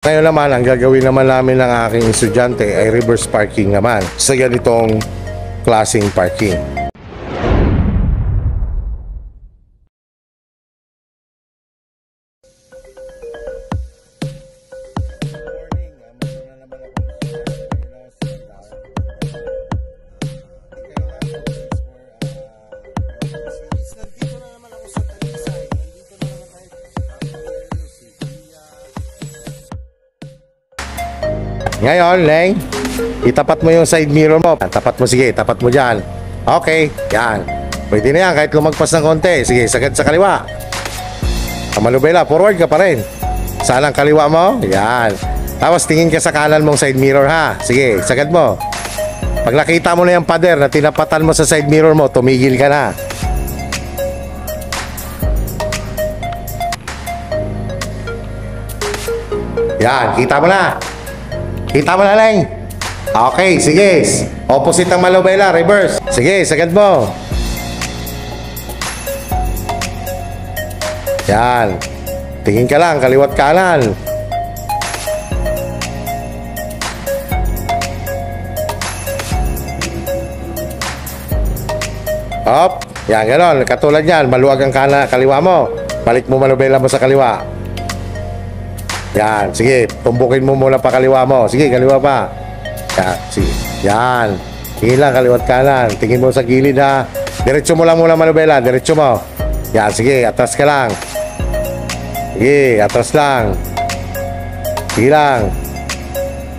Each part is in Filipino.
Ngayon naman, ang gagawin naman namin ng aking estudyante ay reverse parking naman sa ganitong klaseng parking. Ngayon, Leng, itapat mo yung side mirror mo. Tapat mo, sige, tapat mo dyan. Okay, yan. Pwede na yan, kahit lumagpas ng konti. Sige, sagad sa kaliwa. Manubela, forward ka pa rin. Saan ang kaliwa mo? Yan. Tapos tingin ka sa kanan mong side mirror, ha? Sige, sagad mo. Pag nakita mo na yung pader na tinapatan mo sa side mirror mo, tumigil ka na. Yan, kita mo na. Kita mo na, Leng. Okay, sige. Opposite ang manubela, reverse. Sige, sagad mo. Yan. Tingin ka lang, kaliwat kanan. Hop. Yan, ganon. Katulad yan, maluwag ang kaliwa mo. Balik mo manubela mo sa kaliwa. Yan, sige, tumbukin mo muna pa kaliwa mo. Sige, kaliwa pa. Yan, sige. Yan. Tingin lang, kaliwat kanan. Tingin mo sa gilid, ha. Diretso mo lang muna manubela. Diretso mo. Yan, sige, atras ka lang. Sige, atras lang. Sige lang.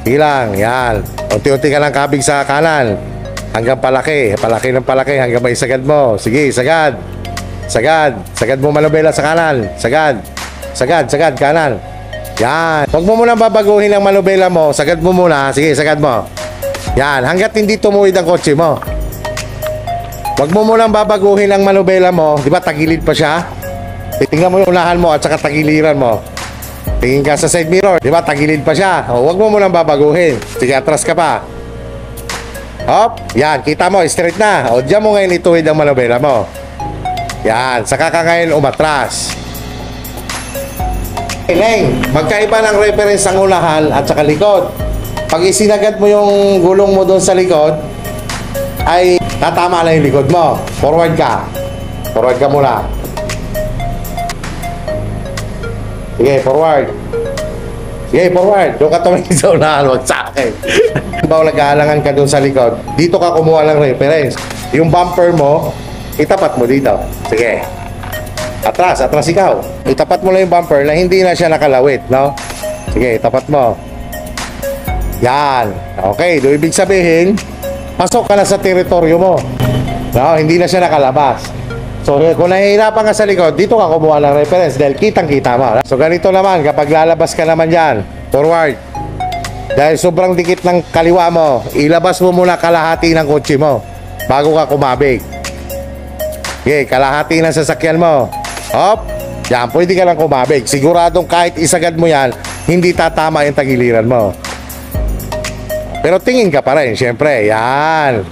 Sige lang, yan. Unti-unti ka lang kabig sa kanan. Hanggang palaki. Palaki ng palaki. Hanggang may sagad mo. Sige, sagad. Sagad. Sagad mo manubela sa kanan. Sagad. Sagad, sagad, kanan. Yan. Huwag mo muna babaguhin ang manubela mo. Sagad mo muna. Sige, sagad mo. Yan. Hanggat hindi tumuwid ang kotse mo. Huwag mo muna babaguhin ang manubela mo. Di ba tagilid pa siya? Tingnan mo yung unahan mo at saka tagiliran mo. Tingin ka sa side mirror. Di ba tagilid pa siya? O, huwag mo muna babaguhin. Sige, atras ka pa. Hop. Yan. Kita mo. Straight na. O, diyan mo ngayon ituwid ang manubela mo. Yan. Saka ka ngayon umatras. Leng, magkaiba ng reference ang unahan at saka likod. Pag isinagad mo yung gulong mo doon sa likod, ay tatama na yung likod mo. Forward ka. Forward ka muna. Sige, forward. Sige, forward. Doon ka tumingin sa unahan, wag sa akin. Bawa nag-aalangan ka doon sa likod, dito ka kumuha ng reference. Yung bumper mo, itapat mo dito. Sige. Atras, atras ikaw. Itapat mo lang yung bumper na hindi na siya nakalawit, no? Sige, itapat mo. Yan. Okay, do ibig sabihin, pasok ka na sa teritoryo mo. No, hindi na siya nakalabas. So, kung nahihirapan ka sa likod, dito ka kumuha ng reference dahil kitang-kita mo. So, ganito naman, kapag lalabas ka naman dyan, forward. Dahil sobrang dikit ng kaliwa mo, ilabas mo muna kalahati ng kotse mo bago ka kumabig. Okay, kalahati ng sasakyan mo. Hop, yan, pwede ka lang kumabig. Siguradong kahit isagad mo yan, hindi tatama yung tagiliran mo. Pero tingin ka pa rin, syempre, yan.